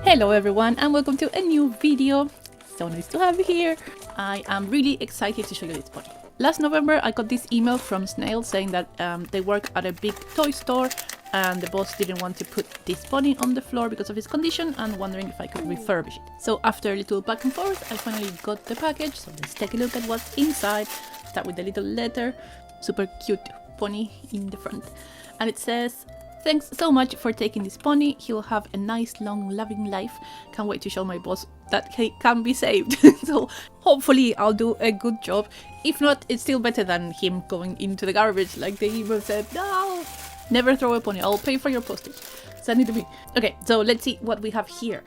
Hello everyone and welcome to a new video. So nice to have you here. I am really excited to show you this pony. Last November I got this email from Snail saying that they work at a big toy store and the boss didn't want to put this pony on the floor because of his condition and wondering if I could refurbish it. So after a little back and forth I finally got the package, so let's take a look at what's inside. Start with the little letter, super cute pony in the front, and it says, "Thanks so much for taking this pony. He'll have a nice, long, loving life. Can't wait to show my boss that he can be saved." So hopefully I'll do a good job. If not, it's still better than him going into the garbage like the email said. No, never throw a pony. I'll pay for your postage. Send it to me. Okay, so let's see what we have here.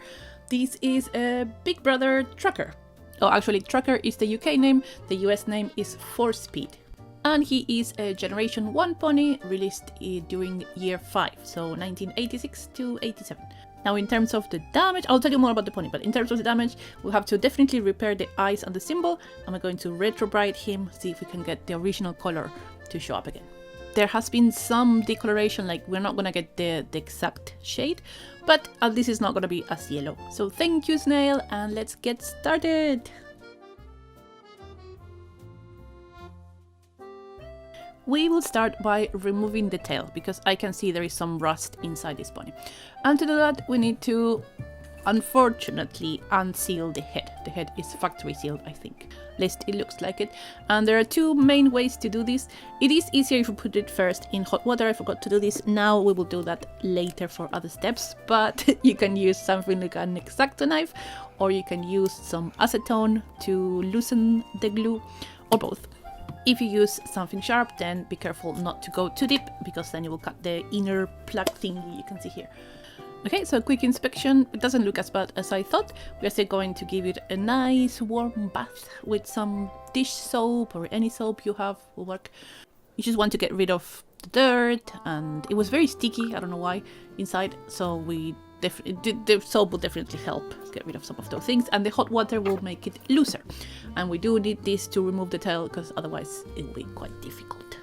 This is a Big Brother Trucker. Oh, actually, Trucker is the UK name. The US name is 4-Speed. And he is a Generation 1 pony released during year 5, so 1986 to 87. Now in terms of the damage, I'll tell you more about the pony, but in terms of the damage, we'll have to definitely repair the eyes and the symbol, and we're going to retrobright him, see if we can get the original color to show up again. There has been some decoloration, like we're not gonna get the exact shade, but at least it's not gonna be as yellow. So thank you, Snail, and let's get started! We will start by removing the tail, because I can see there is some rust inside this pony. And to do that, we need to, unfortunately, unseal the head. The head is factory sealed, I think. At least it looks like it. And there are two main ways to do this. It is easier if you put it first in hot water. I forgot to do this. Now we will do that later for other steps. But you can use something like an X-Acto knife, or you can use some acetone to loosen the glue, or both. If you use something sharp, then be careful not to go too deep, because then you will cut the inner plug thingy you can see here. Okay, so quick inspection. It doesn't look as bad as I thought. We're still going to give it a nice warm bath with some dish soap, or any soap you have will work. You just want to get rid of the dirt, and it was very sticky, I don't know why, inside, so the soap will definitely help get rid of some of those things, and the hot water will make it looser. And we do need this to remove the tail, because otherwise it will be quite difficult.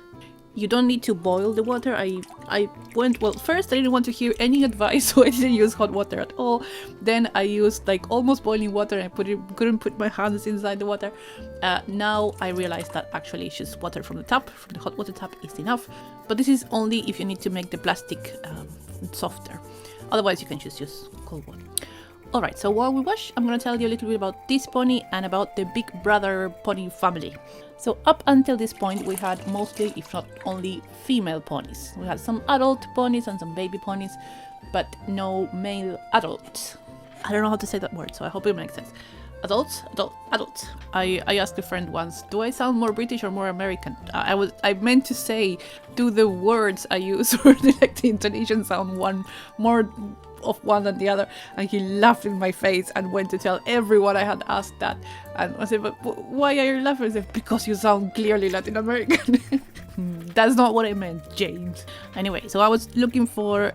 You don't need to boil the water. I went, well, first I didn't want to hear any advice, so I didn't use hot water at all. Then I used like almost boiling water, and I couldn't put my hands inside the water. Now I realized that actually just water from the tap, from the hot water tap, is enough. But this is only if you need to make the plastic softer. Otherwise you can just use cold water. Alright, so while we wash, I'm going to tell you a little bit about this pony and about the Big Brother pony family. So up until this point we had mostly, if not only, female ponies. We had some adult ponies and some baby ponies, but no male adults. I don't know how to say that word, so I hope it makes sense. Adults? Adults. I asked a friend once, do I sound more British or more American? I meant to say, do the words I use or like the intonation sound more of one than the other? And he laughed in my face and went to tell everyone I had asked that. And I said, but why are you laughing? I said, because you sound clearly Latin American. That's not what I meant, James. Anyway, so I was looking for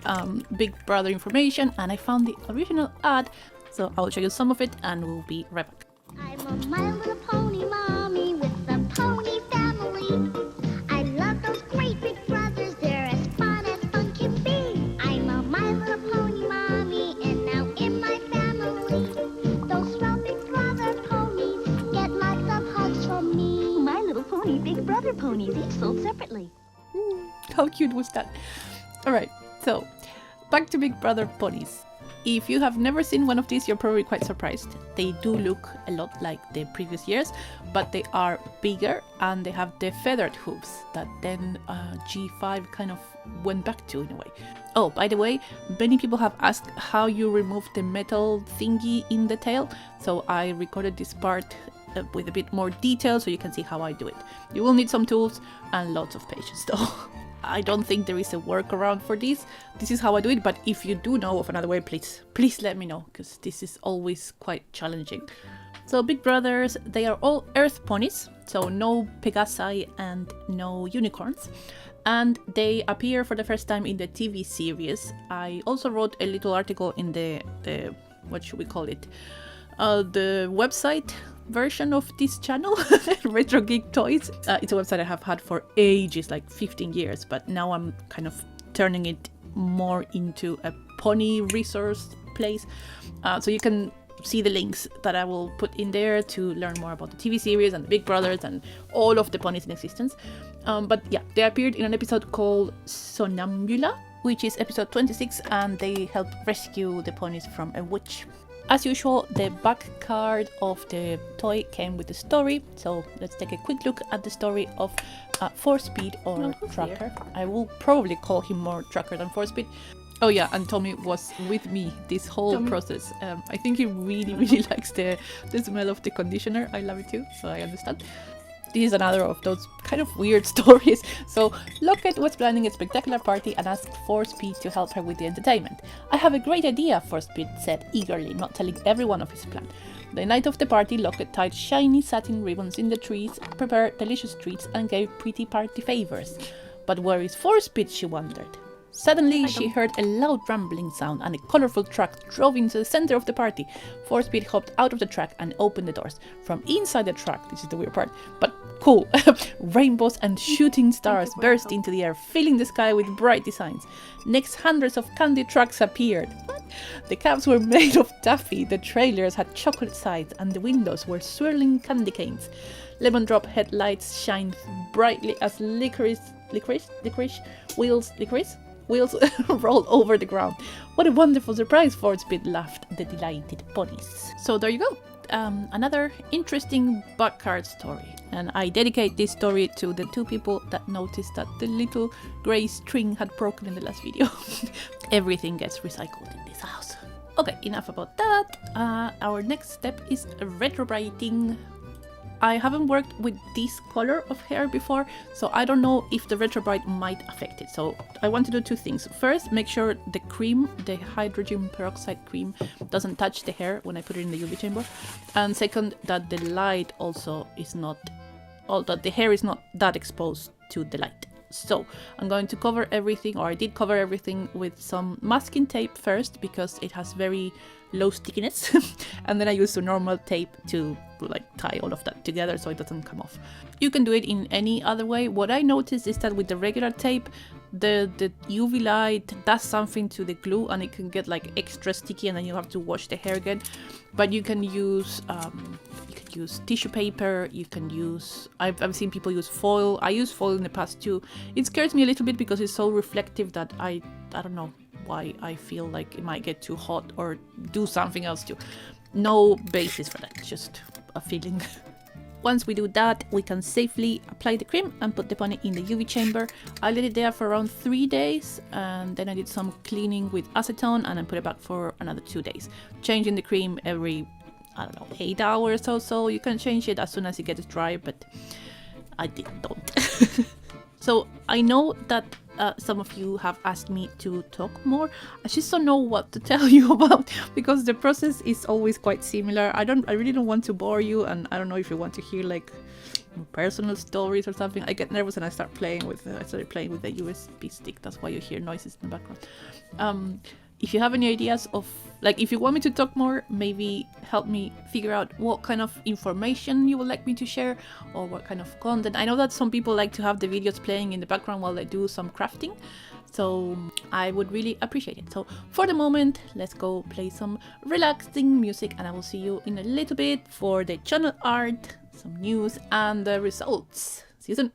Big Brother information, and I found the original ad. So I'll show you some of it and we'll be right back. I'm a My Little Pony mommy with the pony family. I love those great big brothers, they're as fun as fun can be. I'm a My Little Pony mommy, and now in my family, those swell Big Brother ponies get lots of hugs from me. My Little Pony Big Brother ponies, each sold separately. How cute was that? Alright, so back to Big Brother ponies. If you have never seen one of these, you're probably quite surprised. They do look a lot like the previous years, but they are bigger and they have the feathered hooves that then G5 kind of went back to in a way. Oh, by the way, many people have asked how you remove the metal thingy in the tail, so I recorded this part with a bit more detail so you can see how I do it. You will need some tools and lots of patience though. I don't think there is a workaround for this. This is how I do it, but if you do know of another way, please let me know, because this is always quite challenging. So Big Brothers, they are all Earth ponies, so no Pegasi and no unicorns. And they appear for the first time in the TV series. I also wrote a little article in the what should we call it? The website version of this channel, Retro Geek Toys. It's a website I have had for ages, like 15 years, but now I'm kind of turning it more into a pony resource place. So you can see the links that I will put in there to learn more about the TV series and the Big Brothers and all of the ponies in existence. But yeah, they appeared in an episode called Sonambula, which is episode 26, and they help rescue the ponies from a witch. As usual, the back card of the toy came with the story, so let's take a quick look at the story of 4-Speed or Trucker. I will probably call him more Trucker than 4-Speed. Oh yeah, and Tommy was with me this whole process. I think he really likes the smell of the conditioner. I love it too, so I understand. This is another of those kind of weird stories. So Locket was planning a spectacular party and asked 4-Speed to help her with the entertainment. I have a great idea, 4-Speed said eagerly, not telling everyone of his plan. The night of the party, Locket tied shiny satin ribbons in the trees, prepared delicious treats, and gave pretty party favors. But where is 4-Speed, she wondered. Suddenly, she heard a loud rumbling sound and a colorful truck drove into the center of the party. 4-Speed hopped out of the truck and opened the doors. From inside the truck, this is the weird part, but cool, rainbows and shooting stars burst into the air, filling the sky with bright designs. Next, hundreds of candy trucks appeared. The cabs were made of taffy, the trailers had chocolate sides, and the windows were swirling candy canes. Lemon drop headlights shined brightly as licorice wheels rolled over the ground. What a wonderful surprise, 4-Speed laughed the delighted ponies. So there you go. Another interesting bug card story. And I dedicate this story to the 2 people that noticed that the little grey string had broken in the last video. Everything gets recycled in this house. Okay, enough about that. Our next step is retrobrighting. I haven't worked with this color of hair before, so I don't know if the retrobright might affect it. So I want to do 2 things. First, make sure the cream, the hydrogen peroxide cream, doesn't touch the hair when I put it in the UV chamber. And second, that the light also is not, that the hair is not that exposed to the light. So I'm going to cover everything, or I did cover everything with some masking tape first because it has very low stickiness, and then I use the normal tape to like tie all of that together so it doesn't come off. You can do it in any other way. What I noticed is that with the regular tape, the UV light does something to the glue and it can get like extra sticky, and then you have to wash the hair again. But you can use tissue paper. You can use, I've seen people use foil. I used foil in the past too. It scares me a little bit because it's so reflective that I don't know why I feel like it might get too hot or do something else too. No basis for that, just a feeling. Once we do that, we can safely apply the cream and put the pony in the UV chamber. I let it there for around 3 days, and then I did some cleaning with acetone and then put it back for another 2 days. Changing the cream every, 8 hours or so. You can change it as soon as it gets dry, but I don't. So I know that some of you have asked me to talk more. I just don't know what to tell you about because the process is always quite similar. I really don't want to bore you, and I don't know if you want to hear like personal stories or something. I get nervous and I started playing with the USB stick. That's why you hear noises in the background. If you have any ideas of, like, if you want me to talk more, maybe help me figure out what kind of information you would like me to share or what kind of content. I know that some people like to have the videos playing in the background while they do some crafting, so I would really appreciate it. So for the moment, let's go play some relaxing music, and I will see you in a little bit for the channel art, some news, and the results. See you soon.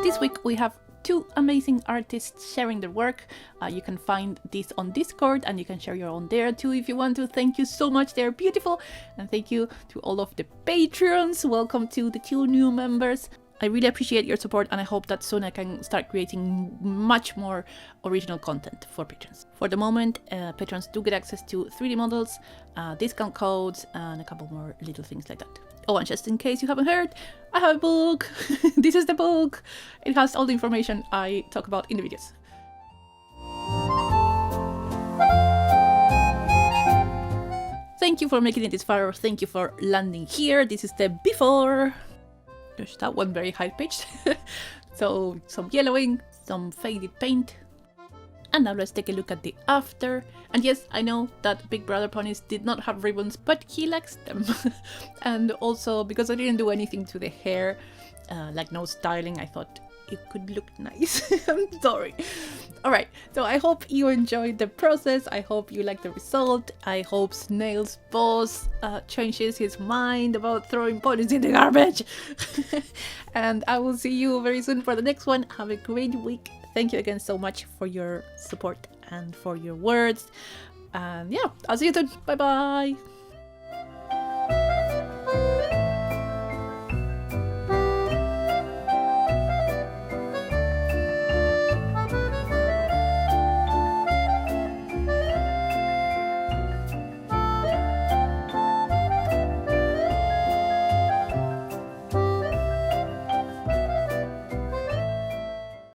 This week we have two amazing artists sharing their work. You can find this on Discord and you can share your own there too if you want to. Thank you so much, they're beautiful. And thank you to all of the patrons. Welcome to the 2 new members. I really appreciate your support and I hope that soon I can start creating much more original content for patrons. For the moment, patrons do get access to 3D models, discount codes, and a couple more little things like that. Oh, and just in case you haven't heard, I have a book. This is the book. It has all the information I talk about in the videos. Thank you for making it this far. Thank you for landing here. This is the before. There's that one very high pitched. So some yellowing, some faded paint. And now let's take a look at the after. And yes, I know that Big Brother ponies did not have ribbons, but he likes them. And also, because I didn't do anything to the hair, like no styling, I thought it could look nice. I'm sorry. Alright, so I hope you enjoyed the process. I hope you like the result. I hope Snail's boss changes his mind about throwing ponies in the garbage. And I will see you very soon for the next one. Have a great week. Thank you again so much for your support and for your words. And yeah, I'll see you soon. Bye bye.